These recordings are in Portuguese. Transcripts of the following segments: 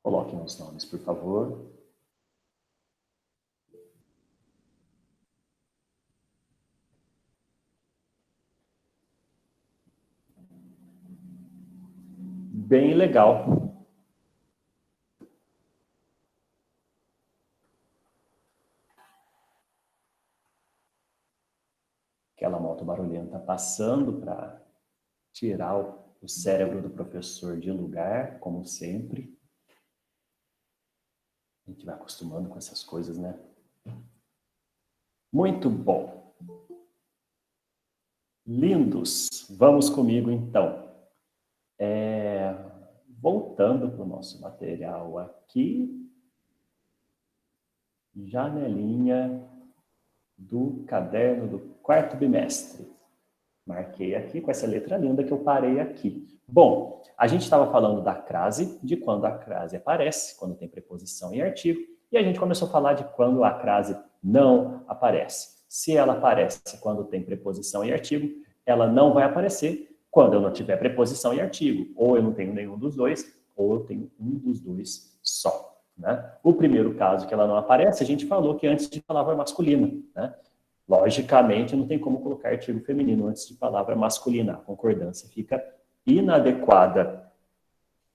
Coloquem os nomes, por favor. Bem legal. Aquela moto barulhenta passando para tirar o cérebro do professor de lugar, como sempre. A gente vai acostumando com essas coisas, né? Muito bom. Lindos. Vamos comigo, então. Voltando para o nosso material aqui. Janelinha do caderno do quarto bimestre. Marquei aqui com essa letra linda que eu parei aqui. Bom, a gente estava falando da crase, de quando a crase aparece, quando tem preposição e artigo, e a gente começou a falar de quando a crase não aparece. Se ela aparece quando tem preposição e artigo, ela não vai aparecer quando eu não tiver preposição e artigo. Ou eu não tenho nenhum dos dois, ou eu tenho um dos dois só. Né? O primeiro caso que ela não aparece, a gente falou que antes de palavra masculina, né? Logicamente, não tem como colocar artigo feminino antes de palavra masculina. A concordância fica inadequada.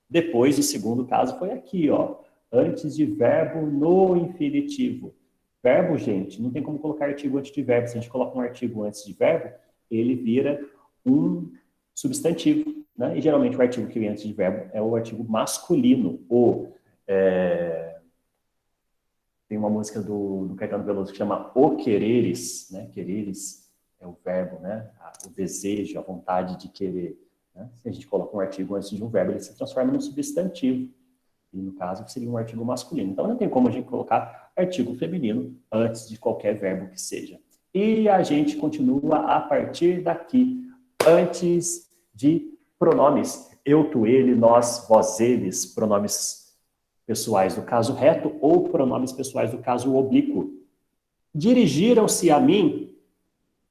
Depois, o segundo caso foi aqui, ó. Antes de verbo no infinitivo. Verbo, gente, não tem como colocar artigo antes de verbo. Se a gente coloca um artigo antes de verbo, ele vira um substantivo. Né? E geralmente o artigo que vem antes de verbo é o artigo masculino. Tem uma música do Caetano Veloso que chama O Quereres, né? Quereres é o verbo, né? O desejo, a vontade de querer. Né? Se a gente coloca um artigo antes de um verbo, ele se transforma num substantivo. E no caso, seria um artigo masculino. Então, não tem como a gente colocar artigo feminino antes de qualquer verbo que seja. E a gente continua a partir daqui, antes de pronomes. Eu, tu, ele, nós, vós, eles, pronomes pessoais do caso reto ou pronomes pessoais do caso oblíquo. Dirigiram-se a mim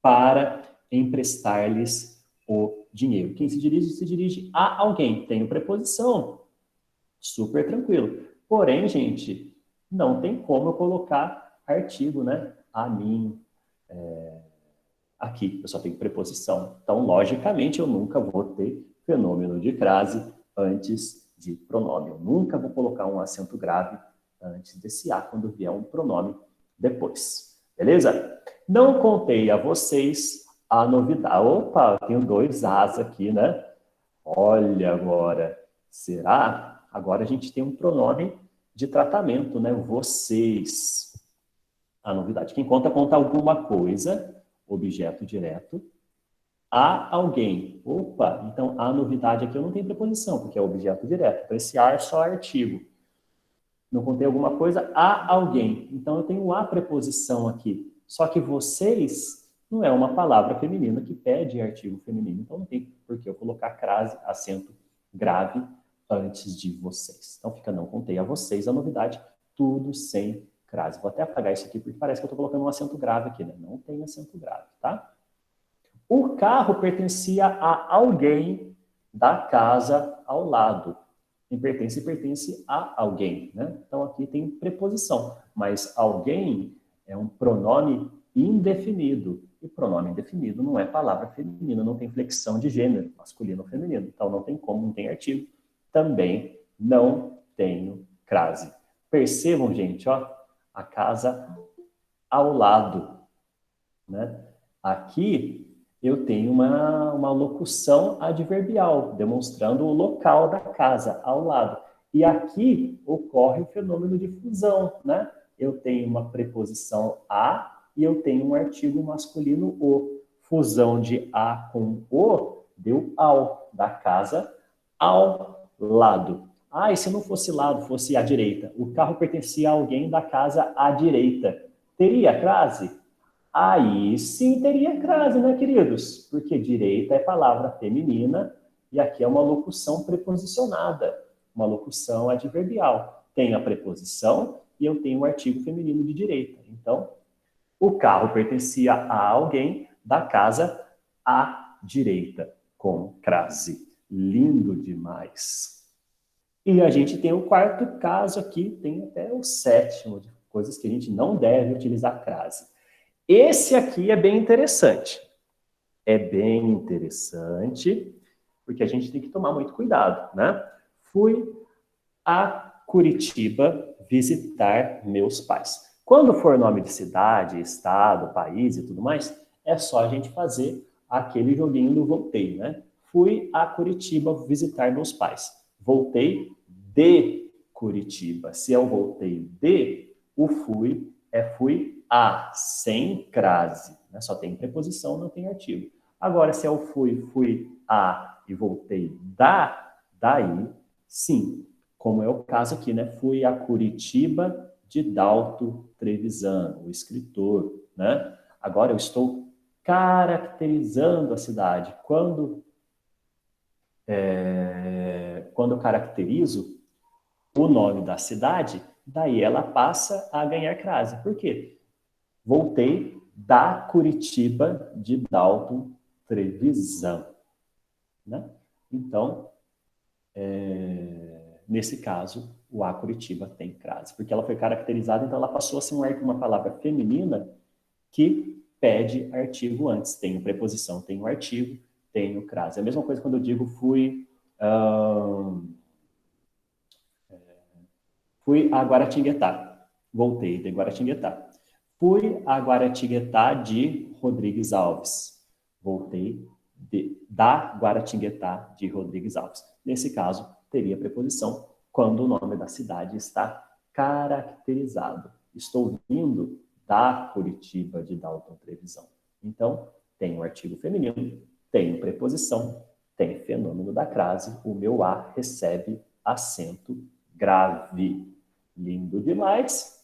para emprestar-lhes o dinheiro. Quem se dirige a alguém. Tem preposição. Super tranquilo. Porém, gente, não tem como eu colocar artigo, né? A mim. Aqui, eu só tenho preposição. Então, logicamente, eu nunca vou ter fenômeno de crase antes de pronome. Eu nunca vou colocar um acento grave antes desse A, quando vier um pronome depois. Beleza? Não contei a vocês a novidade. Opa, eu tenho 2 As aqui, né? Olha agora. Será? Agora a gente tem um pronome de tratamento, né? Vocês. A novidade. Quem conta alguma coisa, objeto direto, a alguém. Opa, então a novidade aqui eu não tenho preposição, porque é objeto direto. Então esse a é só artigo. Não contei alguma coisa, a alguém. Então eu tenho a preposição aqui. Só que vocês não é uma palavra feminina que pede artigo feminino. Então não tem por que eu colocar crase, acento grave antes de vocês. Então fica não contei a vocês a novidade, tudo sem crase. Vou até apagar isso aqui porque parece que eu estou colocando um acento grave aqui, né? Não tem acento grave, tá? O carro pertencia a alguém da casa ao lado. Quem pertence a alguém, né? Então aqui tem preposição, mas alguém é um pronome indefinido. E pronome indefinido não é palavra feminina, não tem flexão de gênero, masculino ou feminino. Então não tem como, não tem artigo. Também não tenho crase. Percebam, gente, ó, a casa ao lado, né? Aqui eu tenho uma locução adverbial, demonstrando o local da casa, ao lado. E aqui ocorre o fenômeno de fusão, né? Eu tenho uma preposição a e eu tenho um artigo masculino o. Fusão de a com o deu ao, da casa ao lado. Ah, e se não fosse lado, fosse à direita? O carro pertencia a alguém da casa à direita. Teria crase? Aí sim teria crase, né, queridos? Porque direita é palavra feminina e aqui é uma locução preposicionada, uma locução adverbial. Tem a preposição e eu tenho o artigo feminino de direita. Então, o carro pertencia a alguém da casa à direita, com crase. Lindo demais. E a gente tem o quarto caso aqui, tem até o sétimo, de coisas que a gente não deve utilizar crase. Esse aqui é bem interessante. É bem interessante, porque a gente tem que tomar muito cuidado, né? Fui a Curitiba visitar meus pais. Quando for nome de cidade, estado, país e tudo mais, é só a gente fazer aquele joguinho do voltei, né? Fui a Curitiba visitar meus pais. Voltei de Curitiba. Se eu voltei de, o fui é fui a, sem crase. Né? Só tem preposição, não tem artigo. Agora, se eu fui a e voltei daí, sim, como é o caso aqui, né? Fui a Curitiba de Dalto Trevisan, o escritor, né? Agora eu estou caracterizando a cidade. Quando eu caracterizo o nome da cidade, daí ela passa a ganhar crase. Por quê? Voltei da Curitiba de Dalton Trevisan, né? Então, nesse caso, o A Curitiba tem crase, porque ela foi caracterizada, então ela passou a ser uma palavra feminina que pede artigo antes. Tem preposição, tem o artigo, tem o crase. É a mesma coisa quando eu digo fui a Guaratinguetá. Voltei de Guaratinguetá. Fui a Guaratinguetá de Rodrigues Alves. Voltei da Guaratinguetá de Rodrigues Alves. Nesse caso, teria preposição quando o nome da cidade está caracterizado. Estou vindo da Curitiba de Dalton Trevisan. Então, tem o artigo feminino, tem preposição, tem fenômeno da crase, o meu A recebe acento grave. Lindo demais.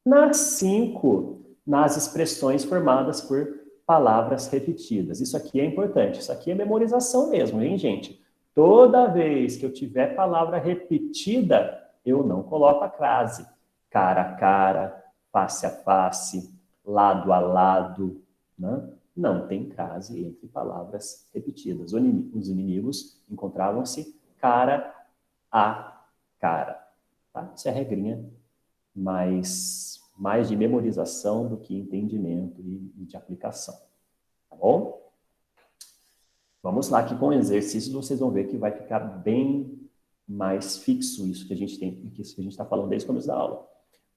Nas 5, nas expressões formadas por palavras repetidas. Isso aqui é importante, isso aqui é memorização mesmo, hein, gente? Toda vez que eu tiver palavra repetida, eu não coloco a crase. Cara a cara, face a face, lado a lado, né? Não tem crase entre palavras repetidas. Os inimigos encontravam-se cara a cara. Tá? Isso é a regrinha mais de memorização do que entendimento e de aplicação. Tá bom? Vamos lá, que com exercícios vocês vão ver que vai ficar bem mais fixo isso que a gente tem, isso que a gente está falando desde o começo da aula.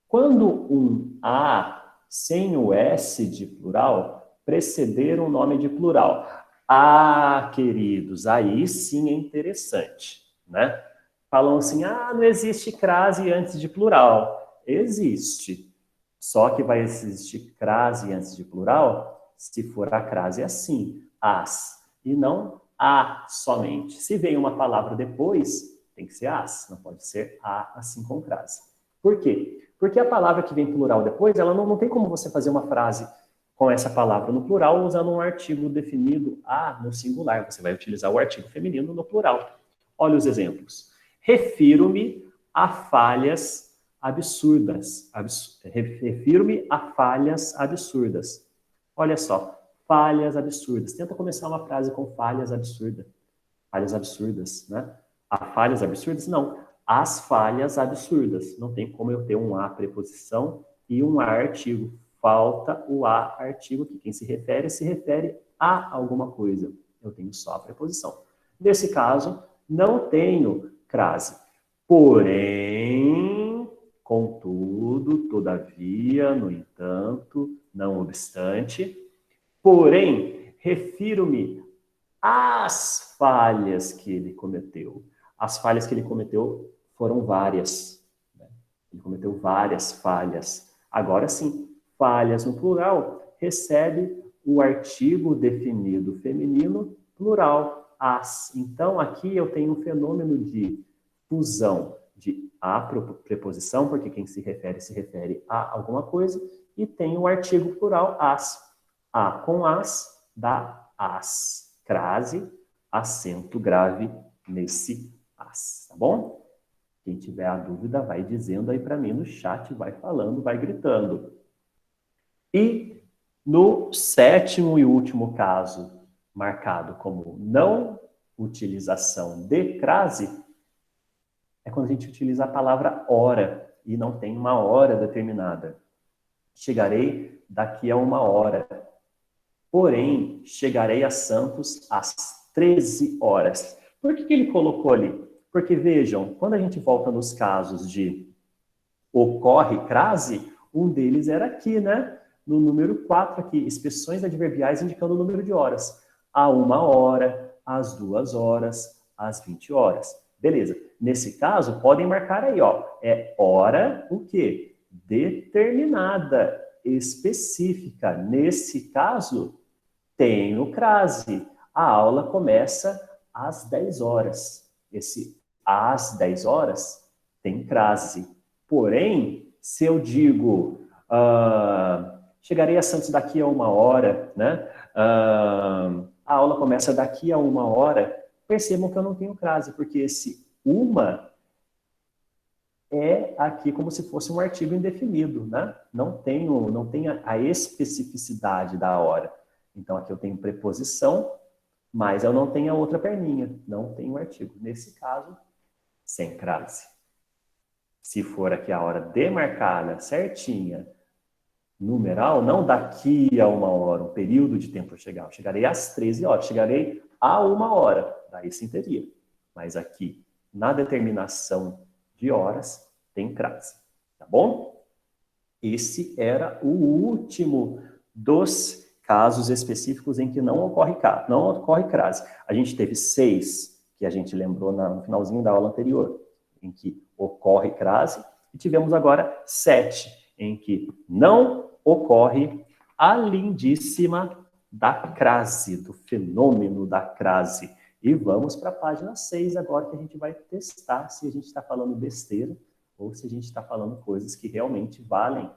Quando um A sem o S de plural preceder um nome de plural. Ah, queridos, aí sim é interessante, né? Falam assim, não existe crase antes de plural. Existe. Só que vai existir crase antes de plural se for a crase assim, as, e não a somente. Se vem uma palavra depois, tem que ser as, não pode ser a assim com crase. Por quê? Porque a palavra que vem plural depois, ela não tem como você fazer uma frase com essa palavra no plural usando um artigo definido a no singular. Você vai utilizar o artigo feminino no plural. Olha os exemplos. Refiro-me a falhas absurdas. Refiro-me a falhas absurdas. Olha só, falhas absurdas. Tenta começar uma frase com falhas absurdas. Falhas absurdas, né? A falhas absurdas? Não. As falhas absurdas. Não tem como eu ter um a preposição e um a artigo. Falta o a artigo, que quem se refere a alguma coisa. Eu tenho só a preposição. Nesse caso, não tenho crase. Porém, contudo, todavia, no entanto, não obstante. Porém, refiro-me às falhas que ele cometeu. As falhas que ele cometeu foram várias. Né? Ele cometeu várias falhas. Agora sim, falhas no plural recebe o artigo definido feminino plural, as. Então, aqui eu tenho um fenômeno de fusão de a preposição, porque quem se refere a alguma coisa, e tem o artigo plural as. A com as dá as. Crase, acento grave nesse as, tá bom? Quem tiver a dúvida, vai dizendo aí para mim no chat, vai falando, vai gritando. E no sétimo e último caso, marcado como não utilização de crase, é quando a gente utiliza a palavra hora e não tem uma hora determinada. Chegarei daqui a 1 hora. Porém, chegarei a Santos às 13 horas. Por que ele colocou ali? Porque, vejam, quando a gente volta nos casos de ocorre crase, um deles era aqui, né? No número 4 aqui, expressões adverbiais indicando o número de horas. A 1 hora, às 2 horas, às 20 horas. Beleza. Nesse caso, podem marcar aí, ó. É hora, o quê? Determinada, específica. Nesse caso, tem o crase. A aula começa às 10 horas. Esse às 10 horas tem crase. Porém, se eu digo chegarei a Santos daqui a 1 hora, né? A aula começa daqui a 1 hora, percebam que eu não tenho crase, porque esse uma é aqui como se fosse um artigo indefinido, né? Não tem a especificidade da hora. Então, aqui eu tenho preposição, mas eu não tenho a outra perninha, não tenho artigo. Nesse caso, sem crase. Se for aqui a hora demarcada, certinha, numeral, não daqui a 1 hora, um período de tempo para chegar. Eu chegarei às 13 horas, chegarei a 1 hora, daí sim teria. Mas aqui, na determinação de horas, tem crase, tá bom? Esse era o último dos casos específicos em que não ocorre crase. A gente teve 6, que a gente lembrou no finalzinho da aula anterior, em que ocorre crase, e tivemos agora 7, em que não ocorre a lindíssima da crase, do fenômeno da crase. E vamos para a página 6 agora, que a gente vai testar se a gente está falando besteira ou se a gente está falando coisas que realmente valem.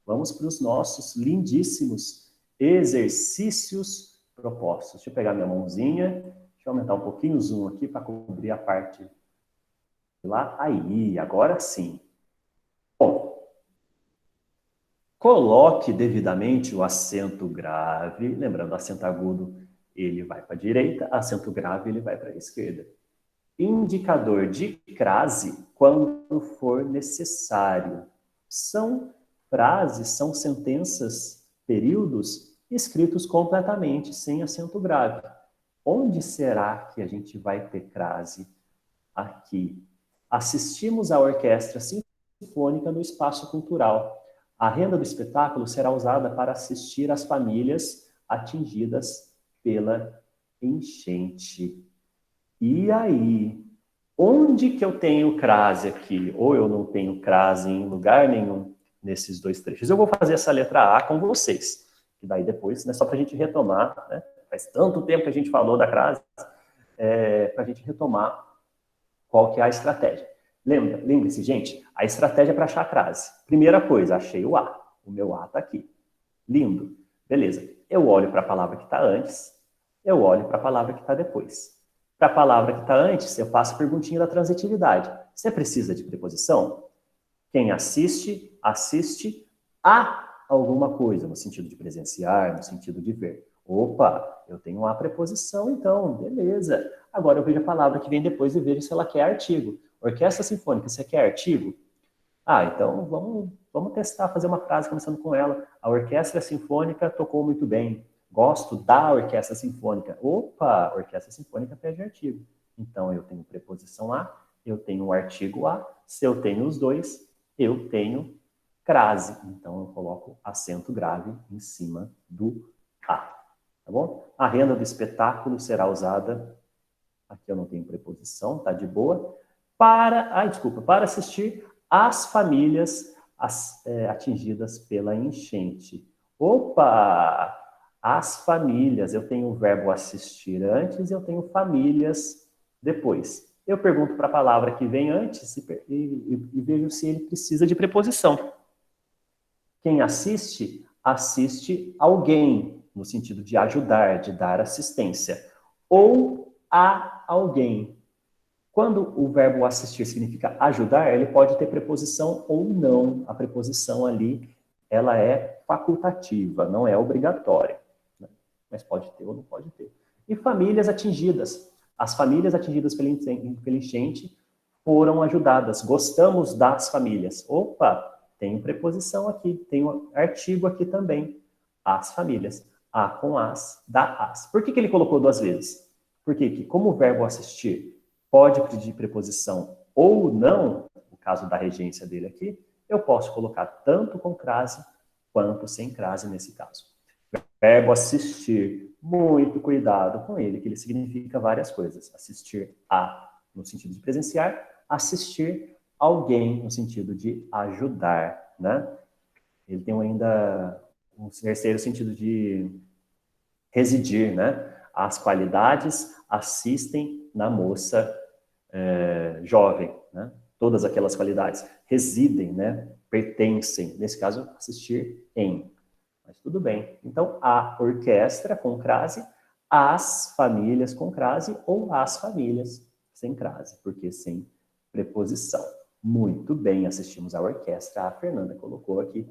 Vamos para os nossos lindíssimos exercícios propostos. Deixa eu pegar minha mãozinha, deixa eu aumentar um pouquinho o zoom aqui para cobrir a parte de lá. Aí, agora sim. Bom, coloque devidamente o acento grave. Lembrando, acento agudo, ele vai para a direita, acento grave, ele vai para a esquerda. Indicador de crase quando for necessário. São frases, são sentenças, períodos escritos completamente sem acento grave. Onde será que a gente vai ter crase? Aqui. Assistimos à orquestra sinfônica no espaço cultural. A renda do espetáculo será usada para assistir as famílias atingidas pela enchente. E aí? Onde que eu tenho crase aqui? Ou eu não tenho crase em lugar nenhum nesses dois trechos? Eu vou fazer essa letra A com vocês. E daí depois, né, só para a gente retomar, né? Faz tanto tempo que a gente falou da crase, para a gente retomar qual que é a estratégia. Lembre-se, gente, a estratégia para achar a crase. Primeira coisa, achei o A. O meu A está aqui. Lindo. Beleza. Eu olho para a palavra que está antes, eu olho para a palavra que está depois. Para a palavra que está antes, eu faço a perguntinha da transitividade. Você precisa de preposição? Quem assiste, assiste a alguma coisa, no sentido de presenciar, no sentido de ver. Opa, eu tenho a preposição, então, beleza. Agora eu vejo a palavra que vem depois e vejo se ela quer artigo. Orquestra sinfônica, você quer artigo? Ah, então vamos testar, fazer uma frase começando com ela. A orquestra sinfônica tocou muito bem. Gosto da orquestra sinfônica. Opa, a orquestra sinfônica pede artigo. Então, eu tenho preposição a, eu tenho o artigo a. Se eu tenho os dois, eu tenho crase. Então, eu coloco acento grave em cima do a. Tá bom? A renda do espetáculo será usada, aqui eu não tenho preposição, tá de boa, para assistir às famílias atingidas pela enchente. Opa! As famílias, eu tenho o verbo assistir antes e eu tenho famílias depois. Eu pergunto para a palavra que vem antes e vejo se ele precisa de preposição. Quem assiste, assiste alguém, no sentido de ajudar, de dar assistência. Ou a alguém. Quando o verbo assistir significa ajudar, ele pode ter preposição ou não. A preposição ali, ela é facultativa, não é obrigatória. Mas pode ter ou não pode ter. E famílias atingidas. As famílias atingidas pela enchente foram ajudadas. Gostamos das famílias. Opa, tem preposição aqui, tem um artigo aqui também. As famílias. A com as, da as. Por que ele colocou duas vezes? Porque como o verbo assistir pode pedir preposição ou não, no caso da regência dele aqui, eu posso colocar tanto com crase quanto sem crase nesse caso. Verbo assistir, muito cuidado com ele, que ele significa várias coisas. Assistir a, no sentido de presenciar, assistir alguém, no sentido de ajudar, né? Ele tem ainda um terceiro sentido de residir, né? As qualidades assistem na moça jovem, né? Todas aquelas qualidades residem, né? Pertencem, nesse caso, assistir em. Mas tudo bem. Então, a orquestra com crase, as famílias com crase ou as famílias sem crase, porque sem preposição. Muito bem, assistimos a orquestra. A Fernanda colocou aqui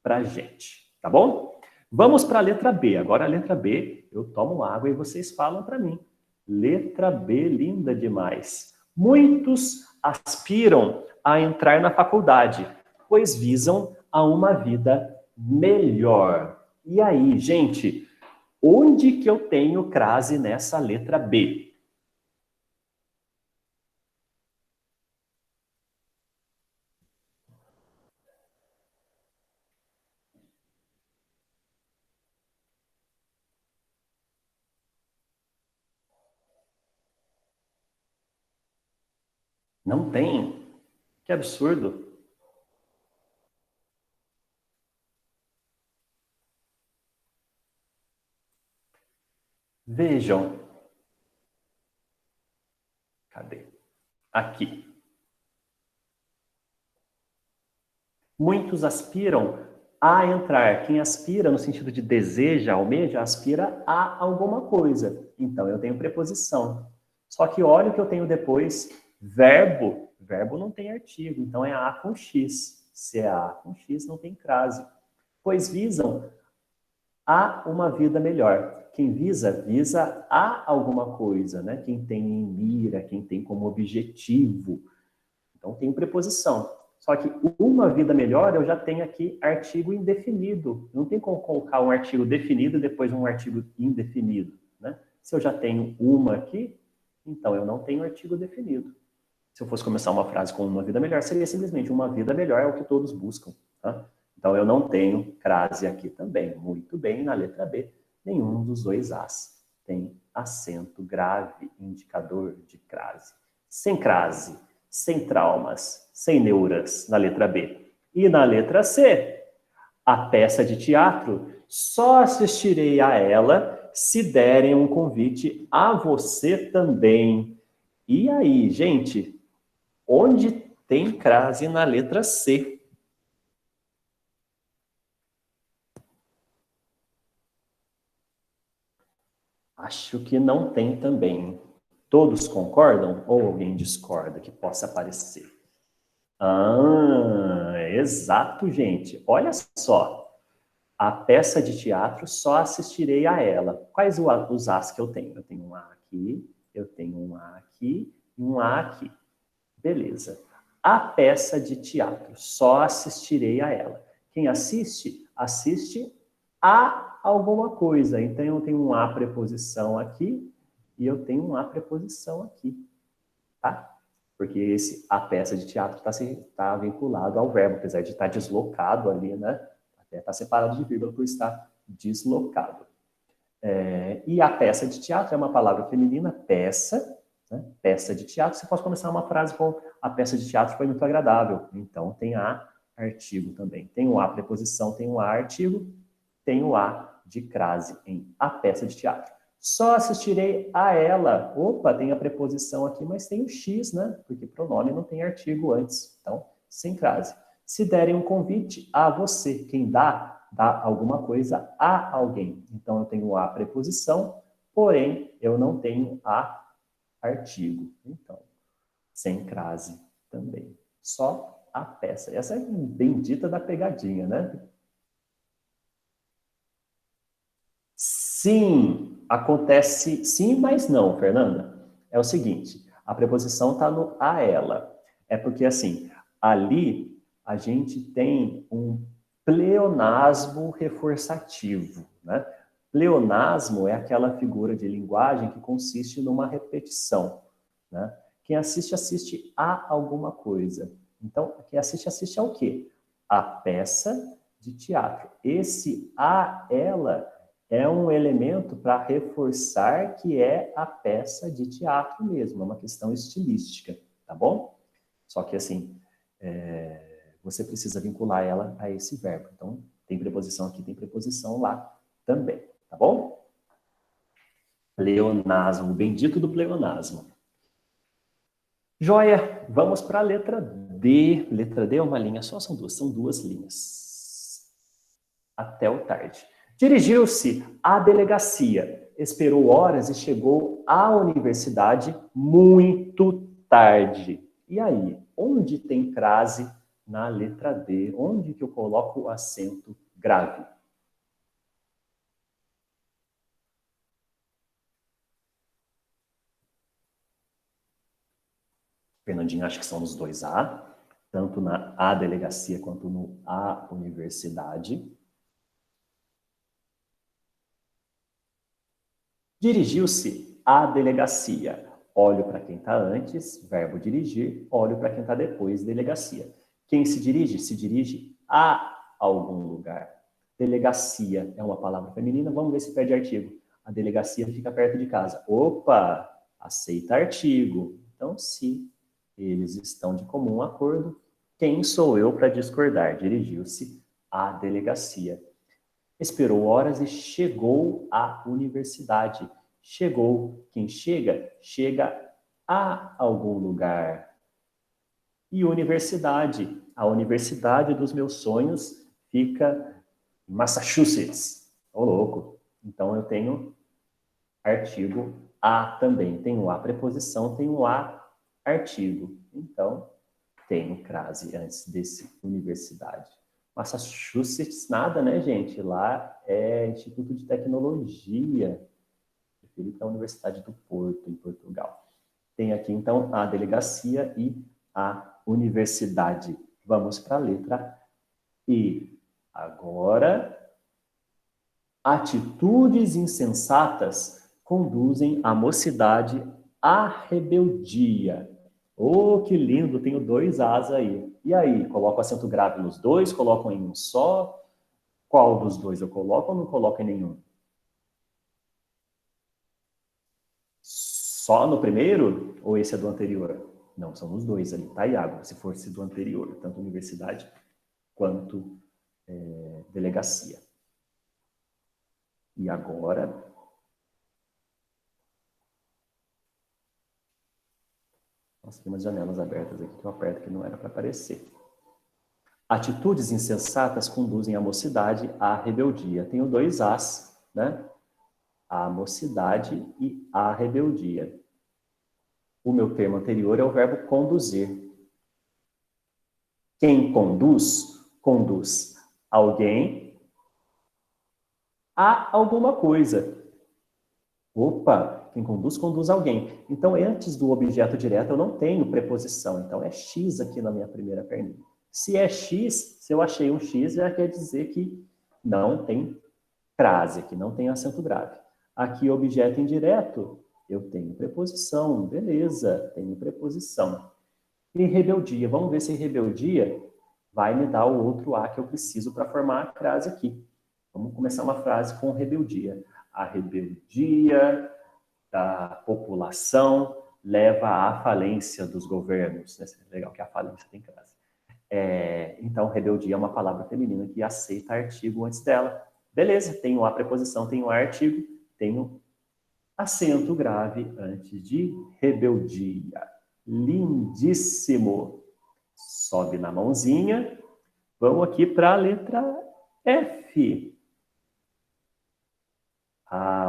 pra gente, tá bom? Vamos para a letra B. Agora a letra B, eu tomo água e vocês falam para mim. Letra B, linda demais. Muitos aspiram a entrar na faculdade, pois visam a uma vida melhor. E aí, gente, onde que eu tenho crase nessa letra B? Não tem? Que absurdo. Vejam. Cadê? Aqui. Muitos aspiram a entrar. Quem aspira no sentido de deseja, almeja, aspira a alguma coisa. Então, eu tenho preposição. Só que olha o que eu tenho depois, verbo. Verbo não tem artigo, então é a com x. Se é a com x, não tem crase. Pois visam a uma vida melhor. Quem visa, visa a alguma coisa, né? Quem tem em mira, quem tem como objetivo. Então, tem preposição. Só que uma vida melhor, eu já tenho aqui artigo indefinido. Não tem como colocar um artigo definido e depois um artigo indefinido, né? Se eu já tenho uma aqui, então eu não tenho artigo definido. Se eu fosse começar uma frase com uma vida melhor, seria simplesmente uma vida melhor é o que todos buscam, tá? Então eu não tenho crase aqui também. Muito bem, na letra B, nenhum dos dois As tem acento grave, indicador de crase. Sem crase, sem traumas, sem neuras, na letra B. E na letra C, a peça de teatro, só assistirei a ela se derem um convite a você também. E aí, gente, onde tem crase na letra C? Acho que não tem também. Todos concordam ou alguém discorda que possa aparecer? Ah, exato, gente. Olha só. A peça de teatro, só assistirei a ela. Quais os As que eu tenho? Eu tenho um A aqui, eu tenho um A aqui e um A aqui. Beleza. A peça de teatro, só assistirei a ela. Quem assiste, assiste a alguma coisa. Então, eu tenho um A preposição aqui e eu tenho um A preposição aqui, tá? Porque a peça de teatro tá vinculado ao verbo, apesar de estar deslocado ali, né? Até está separado de vírgula por estar deslocado. E a peça de teatro é uma palavra feminina, peça, né? Peça de teatro. Você pode começar uma frase com a peça de teatro foi muito agradável. Então, tem a artigo também. Tem o a preposição, tem o a artigo, tem o a de crase em a peça de teatro. Só assistirei a ela. Opa, tem a preposição aqui, mas tem o x, né? Porque pronome não tem artigo antes. Então, sem crase. Se derem um convite a você, quem dá alguma coisa a alguém. Então, eu tenho a preposição, porém, eu não tenho a artigo. Então, sem crase também. Só a peça. Essa é a bendita da pegadinha, né? Sim, acontece sim, mas não, Fernanda. É o seguinte, a preposição está no a ela. É porque, assim, ali a gente tem um pleonasmo reforçativo, né? Pleonasmo é aquela figura de linguagem que consiste numa repetição, né? Quem assiste, assiste a alguma coisa. Então, quem assiste, assiste ao quê? A peça de teatro. Esse a ela é um elemento para reforçar que é a peça de teatro mesmo, é uma questão estilística, tá bom? Só que, assim, você precisa vincular ela a esse verbo. Então, tem preposição aqui, tem preposição lá também, tá bom? Pleonasmo, o bendito do pleonasmo. Joia, vamos para a letra D. Letra D é uma linha só, são duas linhas. Até o tarde. Dirigiu-se à delegacia, esperou horas e chegou à universidade muito tarde. E aí, onde tem crase na letra D? Onde que eu coloco o acento grave? Fernandinho, acho que são os dois A, tanto na A delegacia quanto no A universidade. Dirigiu-se à delegacia. Olho para quem está antes, verbo dirigir, olho para quem está depois, delegacia. Quem se dirige a algum lugar. Delegacia é uma palavra feminina, vamos ver se pede artigo. A delegacia fica perto de casa. Opa, aceita artigo. Então, se eles estão de comum acordo, quem sou eu para discordar? Dirigiu-se à delegacia. Esperou horas e chegou à universidade. Chegou. Quem chega, chega a algum lugar. E universidade. A universidade dos meus sonhos fica em Massachusetts. Ô, louco. Então, eu tenho artigo a também. Tenho a preposição, tenho a artigo. Então, tenho crase antes desse universidade. Massachusetts, nada, né, gente? Lá é Instituto de Tecnologia, referido à Universidade do Porto, em Portugal. Tem aqui, então, a delegacia e a universidade. Vamos para a letra E. Agora, atitudes insensatas conduzem a mocidade à rebeldia. Oh, que lindo, tenho dois As aí. E aí, coloco acento grave nos dois, coloco em um só? Qual dos dois eu coloco ou não coloco em nenhum? Só no primeiro? Ou esse é do anterior? Não, são os dois ali, tá, Iago? Se fosse do anterior, tanto universidade quanto delegacia. E agora, nossa, tem umas janelas abertas aqui que eu aperto que não era para aparecer. Atitudes insensatas conduzem a mocidade à rebeldia. Tenho dois As, né? A mocidade e a rebeldia. O meu termo anterior é o verbo conduzir. Quem conduz, conduz alguém a alguma coisa. Opa, quem conduz, conduz alguém. Então, antes do objeto direto, eu não tenho preposição. Então, é X aqui na minha primeira perninha. Se é X, se eu achei um X, já quer dizer que não tem crase, que não tem acento grave. Aqui, objeto indireto, eu tenho preposição. Beleza, tenho preposição. E rebeldia, vamos ver se rebeldia vai me dar o outro A que eu preciso para formar a frase aqui. Vamos começar uma frase com rebeldia. A rebeldia da população leva à falência dos governos. Legal que a falência tem crase. Então, rebeldia é uma palavra feminina que aceita artigo antes dela. Beleza, tenho a preposição, tenho a artigo, tenho acento grave antes de rebeldia. Lindíssimo. Sobe na mãozinha. Vamos aqui para a letra F.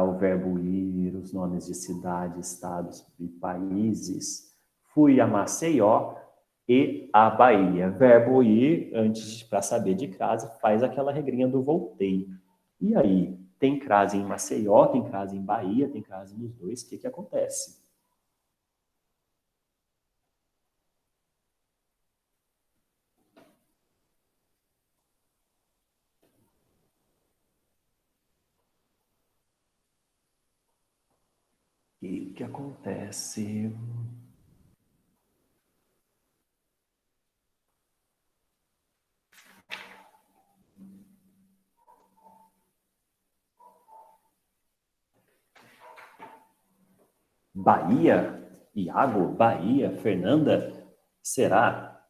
O verbo ir, os nomes de cidades, estados e países. Fui a Maceió e a Bahia. Verbo ir, antes, para saber de crase, faz aquela regrinha do voltei. E aí, tem crase em Maceió, tem crase em Bahia, tem crase nos dois. O que acontece? que acontece? Bahia? Iago? Bahia? Fernanda? Será?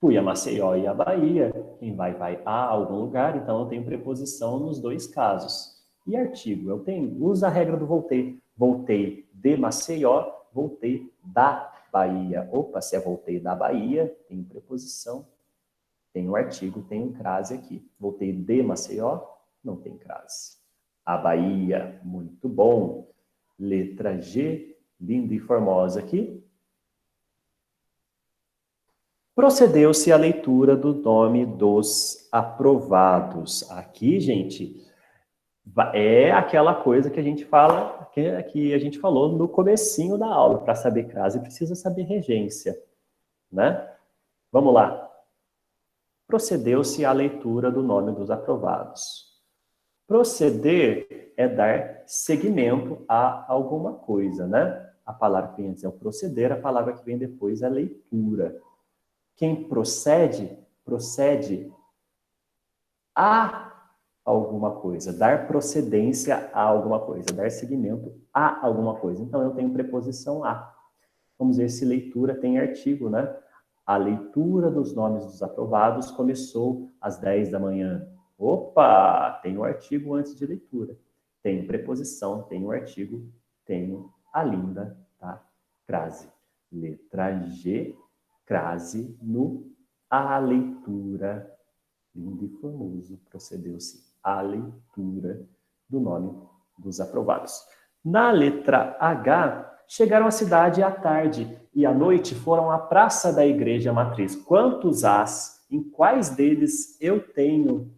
Fui a Maceió e a Bahia. Quem vai a algum lugar, então eu tenho preposição nos dois casos. E artigo? Eu tenho, usa a regra do voltei. Voltei de Maceió, voltei da Bahia. Opa, se é voltei da Bahia, tem preposição, tem o artigo, tem um crase aqui. Voltei de Maceió, não tem crase. A Bahia, muito bom. Letra G, linda e formosa aqui. Procedeu-se à leitura do nome dos aprovados. Aqui, gente, é aquela coisa que a gente fala, que a gente falou no comecinho da aula. Para saber crase, precisa saber regência, né? Vamos lá. Procedeu-se à leitura do nome dos aprovados. Proceder é dar seguimento a alguma coisa, né? A palavra que vem antes é o proceder, a palavra que vem depois é a leitura. Quem procede, procede a alguma coisa, dar procedência a alguma coisa, dar seguimento a alguma coisa. Então, eu tenho preposição a. Vamos ver se leitura tem artigo, né? A leitura dos nomes dos aprovados começou às 10 da manhã. Opa, tem o artigo antes de leitura. Tenho preposição, tenho artigo, tenho a linda, tá? Crase. Letra G, crase no a leitura. Lindo e formoso, procedeu-se à leitura do nome dos aprovados. Na letra H, chegaram à cidade à tarde e à noite foram à praça da igreja matriz. Quantos as? Em quais deles eu tenho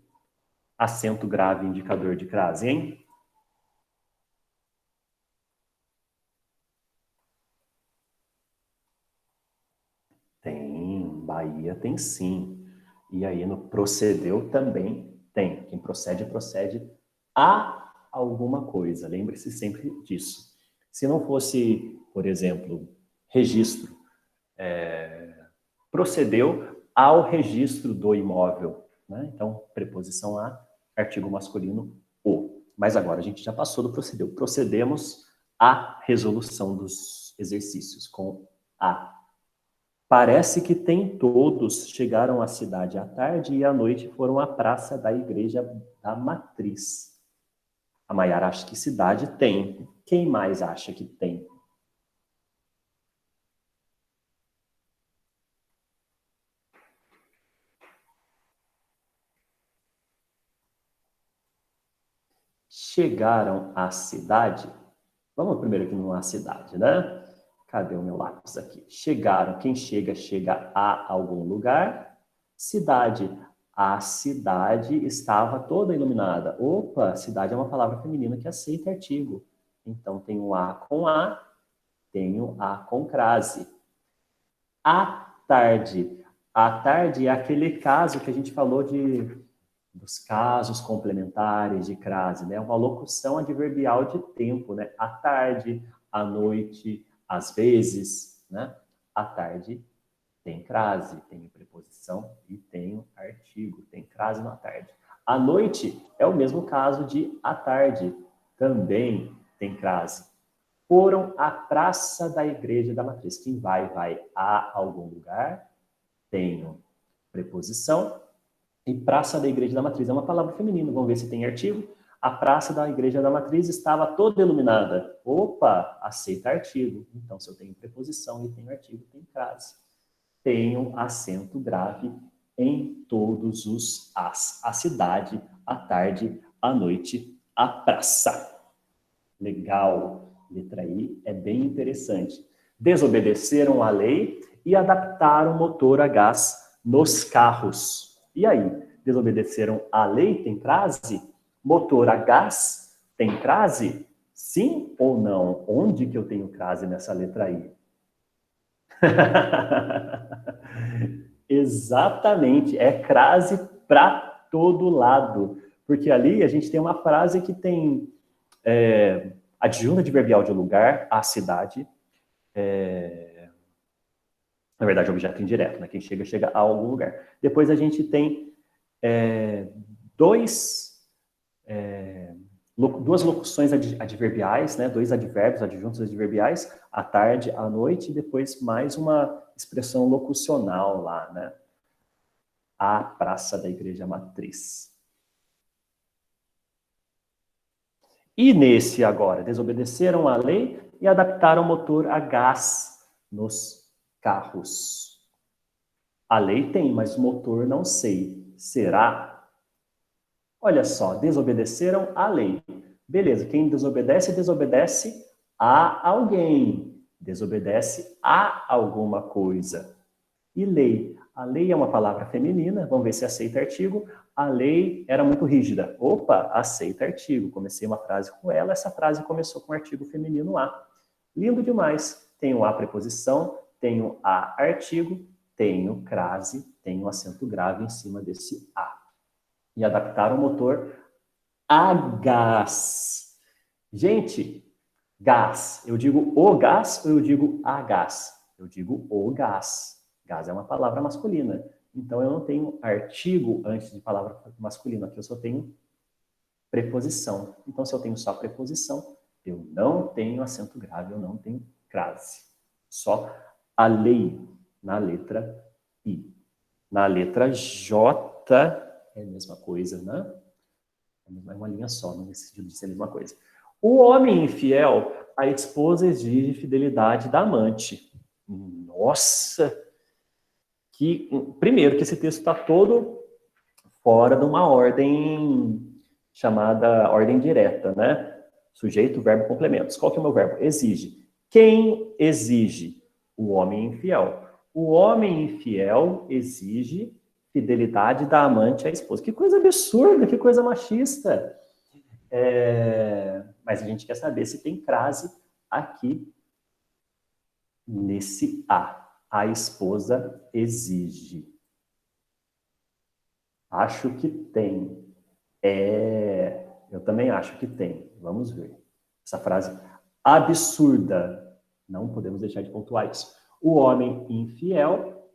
acento grave indicador de crase, hein? Tem, Bahia tem sim. E aí no procedeu também tem. Quem procede, procede a alguma coisa. Lembre-se sempre disso. Se não fosse, por exemplo, registro, procedeu ao registro do imóvel, né? Então, preposição a, artigo masculino o. Mas agora a gente já passou do procedeu. Procedemos à resolução dos exercícios com a. Parece que tem todos, chegaram à cidade à tarde e à noite foram à praça da igreja da matriz. A Maiara acha que cidade tem. Quem mais acha que tem? Chegaram à cidade. Vamos primeiro aqui numa cidade, né? Cadê o meu lápis aqui? Chegaram. Quem chega, chega a algum lugar. Cidade. A cidade estava toda iluminada. Opa, cidade é uma palavra feminina que aceita artigo. Então, tenho a com a, tenho a com crase. À tarde. À tarde é aquele caso que a gente falou dos casos complementares de crase, né? Uma locução adverbial de tempo, né? À tarde, à noite, às vezes, né? À tarde tem crase, tem preposição e tem artigo, tem crase na tarde. À noite é o mesmo caso de à tarde, também tem crase. Foram à praça da igreja da matriz. Quem vai a algum lugar, tenho preposição. E praça da igreja da matriz é uma palavra feminina. Vamos ver se tem artigo. A praça da igreja da matriz estava toda iluminada. Opa, aceita artigo. Então, se eu tenho preposição e tenho artigo, tem crase. Tenho acento grave em todos os as. A cidade, a tarde, a noite, a praça. Legal. Letra I é bem interessante. Desobedeceram à lei e adaptaram o motor a gás nos carros. E aí? Desobedeceram à lei? Tem crase? Motor a gás? Tem crase? Sim ou não? Onde que eu tenho crase nessa letra I? Exatamente. É crase para todo lado. Porque ali a gente tem uma frase que tem Adjunto adverbial de lugar, a cidade. Na verdade, objeto indireto, né? Quem chega, chega a algum lugar. Depois a gente tem duas locuções adverbiais, né? Dois advérbios, adjuntos adverbiais, à tarde, à noite, e depois mais uma expressão locucional lá, né? A praça da igreja matriz. E nesse agora, desobedeceram a lei e adaptaram o motor a gás nos carros. A lei tem, mas o motor não sei. Será? Olha só, desobedeceram a lei. Beleza, quem desobedece, desobedece a alguém. Desobedece a alguma coisa. E lei? A lei é uma palavra feminina, vamos ver se aceita artigo. A lei era muito rígida. Opa, aceita artigo. Comecei uma frase com ela, essa frase começou com o artigo feminino a. Lindo demais. Tenho a preposição, tenho a artigo, tenho crase, tenho acento grave em cima desse a. E adaptar o motor a gás. Gente, gás. Eu digo o gás ou eu digo a gás? Eu digo o gás. Gás é uma palavra masculina. Então, eu não tenho artigo antes de palavra masculina. Aqui eu só tenho preposição. Então, se eu tenho só preposição, eu não tenho acento grave, eu não tenho crase. Só a lei na letra I. Na letra J é a mesma coisa, né? É uma linha só, não nesse sentido de ser a mesma coisa. O homem infiel, a esposa exige fidelidade da amante. Nossa! Primeiro, que esse texto está todo fora de uma ordem chamada ordem direta, né? Sujeito, verbo, complementos. Qual que é o meu verbo? Exige. Quem exige? O homem infiel. O homem infiel exige fidelidade da amante à esposa. Que coisa absurda, que coisa machista. Mas a gente quer saber se tem crase aqui nesse A. A esposa exige. Acho que tem. Eu também acho que tem. Vamos ver. Essa frase absurda. Não podemos deixar de pontuar isso. O homem infiel,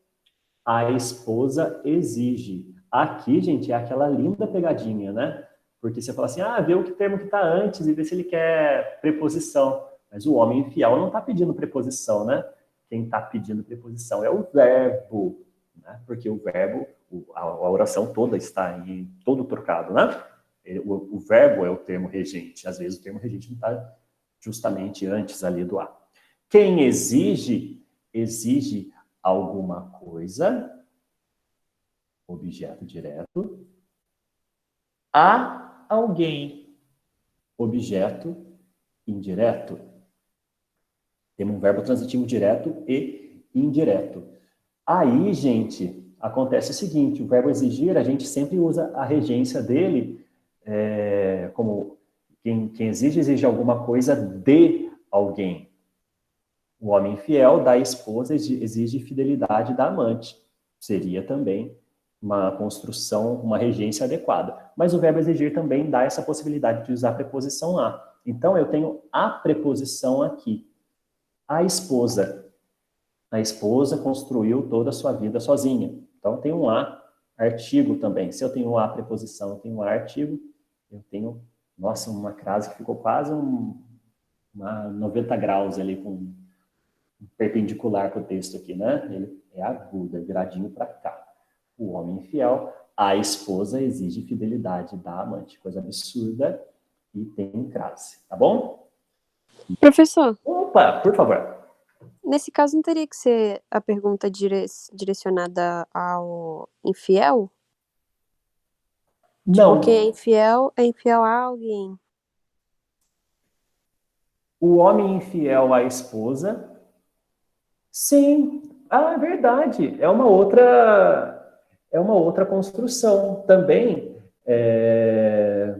a esposa exige. Aqui, gente, é aquela linda pegadinha, né? Porque você fala assim, vê o termo que está antes e vê se ele quer preposição. Mas o homem infiel não está pedindo preposição, né? Quem está pedindo preposição é o verbo, né? Porque o verbo, a oração toda está em todo trocado, né? O verbo é o termo regente. Às vezes o termo regente não está justamente antes ali do A. Quem exige, exige alguma coisa, objeto direto, a alguém, objeto indireto. Temos um verbo transitivo direto e indireto. Aí, gente, acontece o seguinte, o verbo exigir, a gente sempre usa a regência dele como quem exige, exige alguma coisa de alguém. O homem infiel da esposa exige fidelidade da amante. Seria também uma construção, uma regência adequada. Mas o verbo exigir também dá essa possibilidade de usar a preposição a. Então, eu tenho a preposição aqui. A esposa. A esposa construiu toda a sua vida sozinha. Então, tem um a, artigo também. Se eu tenho um a preposição, eu tenho um a artigo, eu tenho, nossa, uma crase que ficou quase uma 90 graus ali, com perpendicular com o texto aqui, né? Ele é agudo, é viradinho para cá. O homem infiel, a esposa exige fidelidade da amante. Coisa absurda e tem crase, tá bom? Professor, Opa, por favor. nesse caso não teria que ser a pergunta direcionada ao infiel? Não. Tipo, quem é infiel a alguém. O homem infiel à esposa, sim, é verdade. É uma outra construção. Também é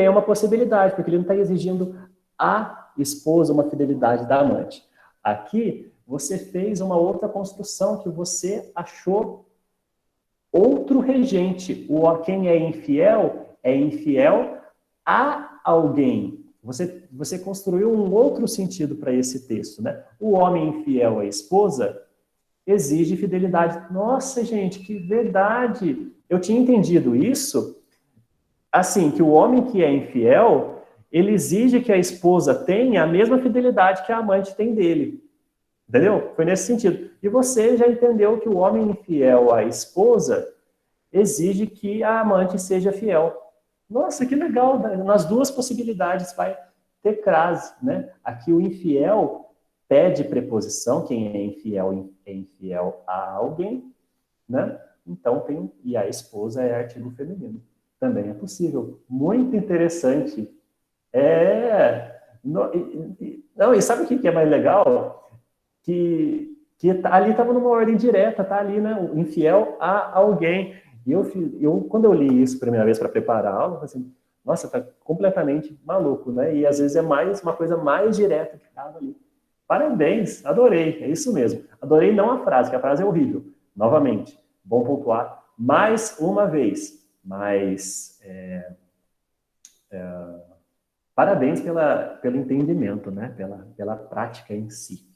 uma possibilidade, porque ele não está exigindo a esposa uma fidelidade da amante. Aqui, você fez uma outra construção que você achou outro regente. Quem é infiel a alguém. Você construiu um outro sentido para esse texto, né? O homem infiel à esposa exige fidelidade. Nossa, gente, que verdade! Eu tinha entendido isso, assim, que o homem que é infiel, ele exige que a esposa tenha a mesma fidelidade que a amante tem dele. Entendeu? Foi nesse sentido. E você já entendeu que o homem infiel à esposa exige que a amante seja fiel. Nossa, que legal! Nas duas possibilidades vai ter crase, né? Aqui o infiel pede preposição, quem é infiel a alguém, né? Então tem, e a esposa é artigo feminino. Também é possível. Muito interessante. Não, e sabe o que é mais legal? Ali estava numa ordem direta, tá ali, né? O infiel a alguém. E quando eu li isso a primeira vez para preparar a aula, eu falei assim, nossa, tá completamente maluco, né? E às vezes é mais uma coisa mais direta que estava ali. Parabéns, adorei, é isso mesmo. Adorei não a frase, que a frase é horrível. Novamente, bom pontuar mais uma vez. Mas parabéns pelo entendimento, né? Pela prática em si.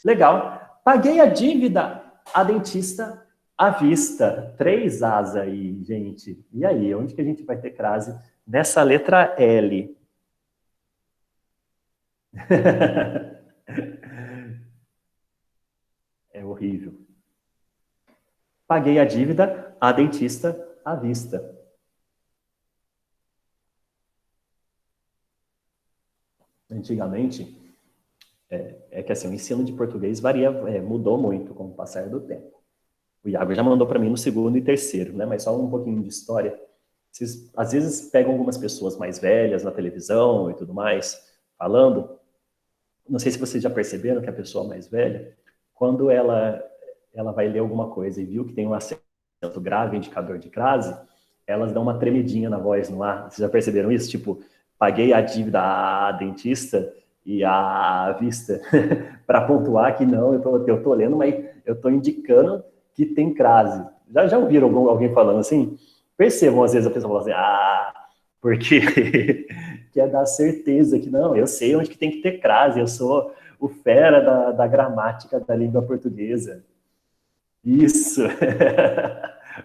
Legal. Paguei a dívida a dentista à vista. 3 As aí, gente. E aí, onde que a gente vai ter crase nessa letra L? É horrível. Paguei a dívida a dentista à vista. Antigamente, que assim, o ensino de português mudou muito com o passar do tempo. O Iago já mandou para mim no segundo e terceiro, né? Mas só um pouquinho de história. Vocês, às vezes, pegam algumas pessoas mais velhas na televisão e tudo mais, falando. Não sei se vocês já perceberam que a pessoa mais velha, quando ela vai ler alguma coisa e viu que tem um acento grave, indicador de crase, elas dão uma tremidinha na voz no ar. Vocês já perceberam isso? Tipo, paguei a dívida à dentista e à vista para pontuar que não, eu tô lendo, mas eu tô indicando que tem crase. Já ouviram alguém falando assim? Percebam, às vezes, a pessoa fala assim, porque quer dar certeza que não, eu sei onde que tem que ter crase, eu sou o fera da gramática da língua portuguesa. Isso.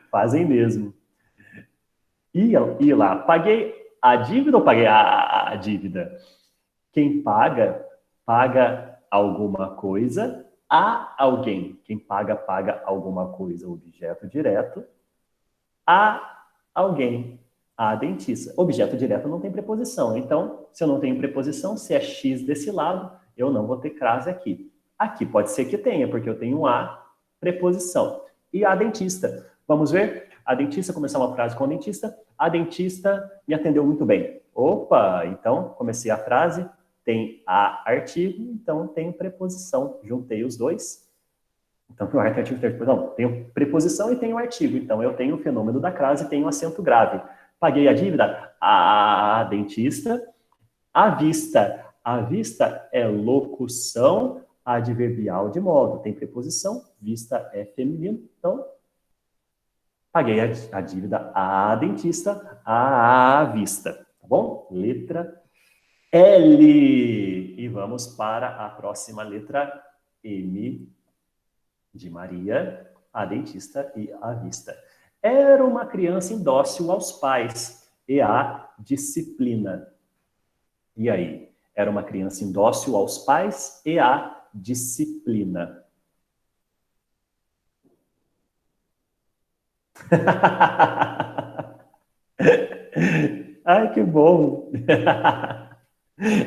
Fazem mesmo. E lá, paguei a dívida ou paguei a dívida? Quem paga, paga alguma coisa a alguém. Quem paga, paga alguma coisa, objeto direto, a alguém. A dentista. Objeto direto não tem preposição. Então, se eu não tenho preposição, se é X desse lado, eu não vou ter crase aqui. Aqui pode ser que tenha, porque eu tenho a preposição. E a dentista. Vamos ver? A dentista, começar uma frase com a dentista. A dentista me atendeu muito bem. Opa, então comecei a frase, tem a artigo, então tem preposição. Juntei os dois. Então, tem o artigo, não, tenho preposição e tenho artigo. Então, eu tenho o fenômeno da crase e tenho acento grave. Paguei a dívida? A dentista. À vista. À vista é locução adverbial de modo. Tem preposição, vista é feminino. Então, paguei a dívida à dentista, à vista. Tá bom? Letra L. E vamos para a próxima letra M de Maria, a dentista e à vista. Era uma criança indócil aos pais e à disciplina. E aí? Era uma criança indócil aos pais e à disciplina. Ai, que bom!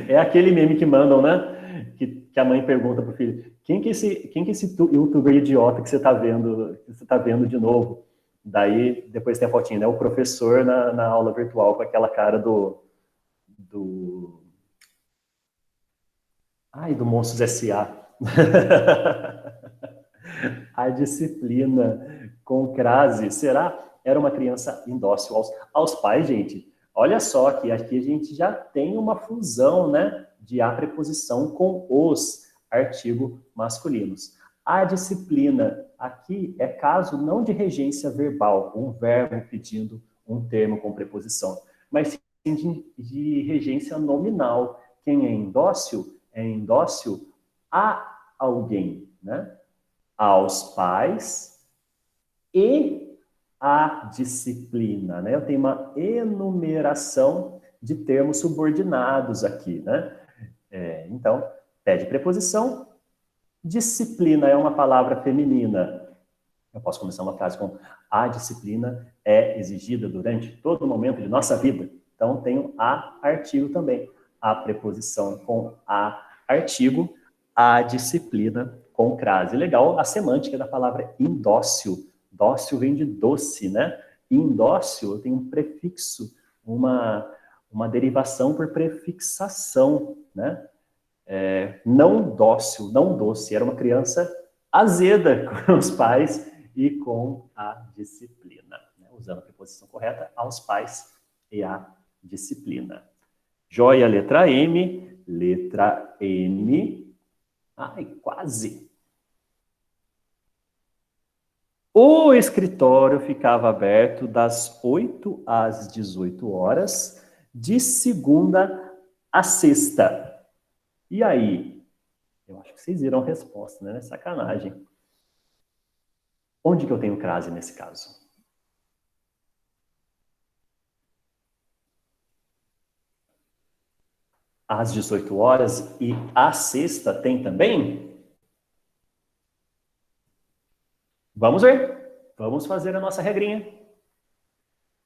É aquele meme que mandam, né? Que a mãe pergunta pro filho: quem que é esse youtuber idiota que você tá vendo de novo? Daí, depois tem a fotinha, né? O professor na aula virtual com aquela cara do... Ai, do Monstros S.A. A disciplina com crase. Será? Era uma criança indócil aos pais, gente. Olha só que aqui a gente já tem uma fusão, né? De a preposição com os artigos masculinos. A disciplina aqui é caso não de regência verbal, um verbo pedindo um termo com preposição, mas de regência nominal. Quem é indócil a alguém, né? Aos pais e à disciplina, né? Eu tenho uma enumeração de termos subordinados aqui, né? Então, pede preposição. Disciplina é uma palavra feminina. Eu posso começar uma frase com: a disciplina é exigida durante todo o momento de nossa vida. Então, tenho a artigo também. A preposição com a artigo, a disciplina com crase. Legal a semântica da palavra indócil. Dócil vem de doce, né? Indócil tem um prefixo, uma derivação por prefixação, né? Não dócil, não doce. Era uma criança azeda com os pais e com a disciplina, né? Usando a preposição correta, aos pais e à disciplina. Joia, letra M. Letra M. Ai, quase. O escritório ficava aberto das 8 às 18 horas, de segunda a sexta. E aí? Eu acho que vocês viram a resposta, né? Sacanagem. Onde que eu tenho crase nesse caso? Às 18 horas e a sexta tem também? Vamos ver. Vamos fazer a nossa regrinha.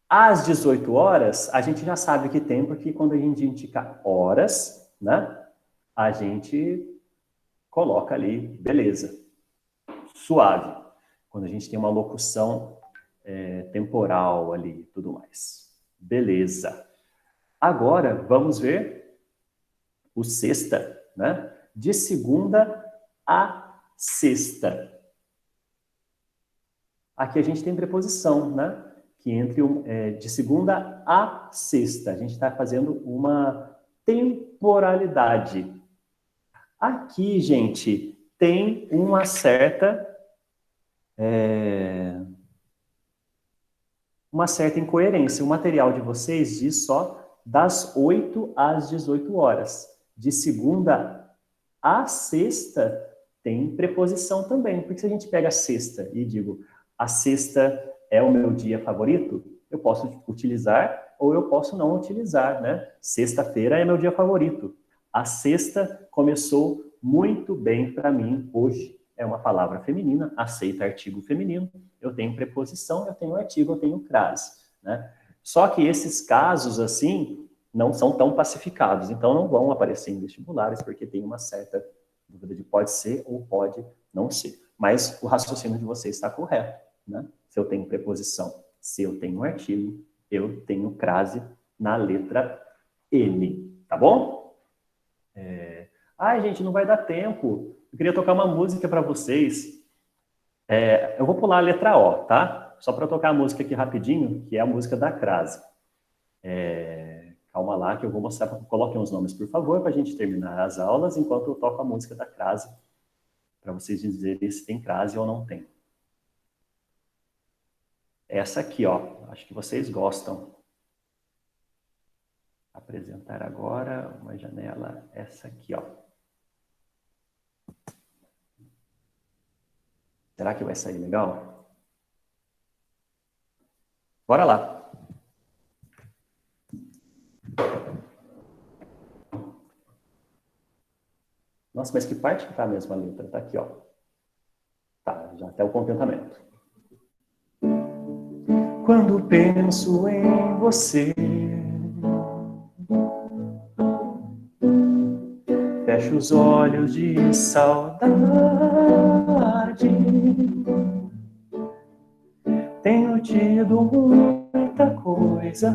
Às 18 horas, a gente já sabe que tem, porque quando a gente indica horas, né? A gente coloca ali, beleza. Suave. Quando a gente tem uma locução temporal ali, tudo mais. Beleza. Agora, vamos ver o sexta, né? De segunda a sexta. Aqui a gente tem preposição, né? Que entre de segunda a sexta. A gente está fazendo uma temporalidade. Aqui, gente, tem uma certa incoerência. O material de vocês diz só das 8 às 18 horas. De segunda a sexta tem preposição também. Porque se a gente pega a sexta e digo, a sexta é o meu dia favorito, eu posso utilizar ou eu posso não utilizar, né? Sexta-feira é meu dia favorito. A sexta começou muito bem para mim hoje. É uma palavra feminina, aceita artigo feminino. Eu tenho preposição, eu tenho artigo, eu tenho crase, né? Só que esses casos, assim, não são tão pacificados. Então, não vão aparecer em vestibulares, porque tem uma certa dúvida de pode ser ou pode não ser. Mas o raciocínio de vocês está correto, né? Se eu tenho preposição, se eu tenho artigo, eu tenho crase na letra N, tá bom? Ai, gente, não vai dar tempo. Eu queria tocar uma música para vocês. Eu vou pular a letra O, tá? Só para tocar a música aqui rapidinho, que é a música da crase. Calma lá, que eu vou mostrar. Coloquem os nomes, por favor, para a gente terminar as aulas, enquanto eu toco a música da crase, para vocês dizerem se tem crase ou não tem. Essa aqui, ó, acho que vocês gostam. Apresentar agora uma janela, essa aqui, ó. Será que vai sair legal? Bora lá. Nossa, mas que parte que tá a mesma letra? Tá aqui, ó. Tá, já até o contentamento. Quando penso em você, fecho os olhos de saudade. Tenho tido muita coisa,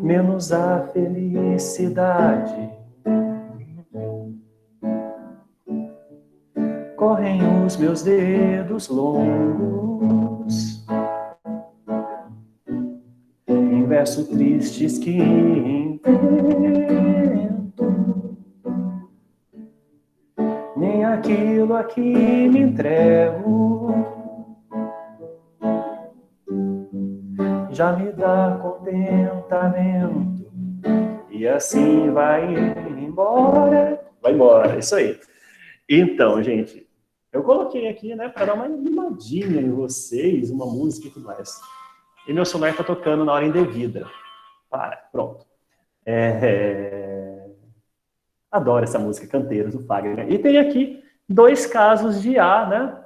menos a felicidade. Correm os meus dedos longos em versos tristes que invento, nem aquilo a que me entrego já me dá contentamento. E assim vai embora. Vai embora, isso aí. Então, gente, eu coloquei aqui, né, para dar uma animadinha em vocês, uma música e tudo mais. E meu celular está tocando na hora indevida. Para, pronto. Adoro essa música, Canteiros, do Fagner. E tem aqui 2 casos de A, né?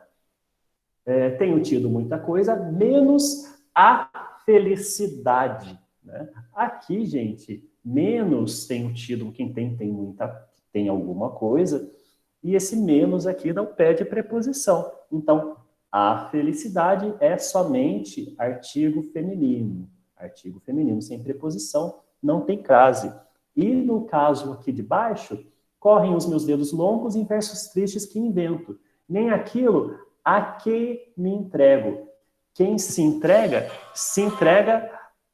Tenho tido muita coisa, menos a felicidade. Né? Aqui, gente, menos tenho tido, quem tem muita, tem alguma coisa, e esse menos aqui não pede preposição. Então, a felicidade é somente artigo feminino. Artigo feminino sem preposição, não tem crase. E no caso aqui de baixo, correm os meus dedos longos em versos tristes que invento. Nem aquilo a que me entrego. Quem se entrega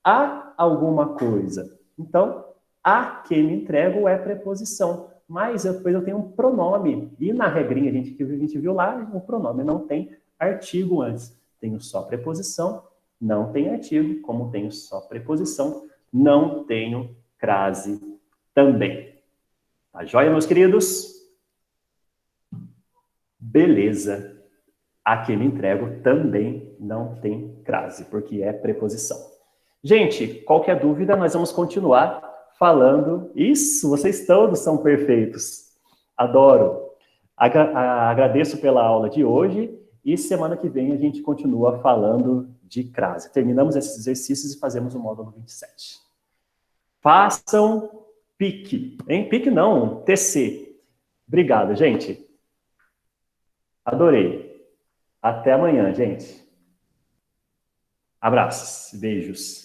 a alguma coisa. Então, a que me entrego é preposição. Mas depois eu tenho um pronome. E na regrinha a gente viu lá, o pronome não tem artigo antes. Tenho só preposição, não tem artigo. Como tenho só preposição, não tenho crase também. Tá joia, meus queridos? Beleza. A que me entrego também não tem crase, porque é preposição. Gente, qualquer dúvida, nós vamos continuar falando. Isso, vocês todos são perfeitos. Adoro. Agradeço pela aula de hoje e semana que vem a gente continua falando de crase. Terminamos esses exercícios e fazemos o módulo 27. Façam pique. Hein? Pique não, TC. Obrigado, gente. Adorei. Até amanhã, gente. Abraços, beijos.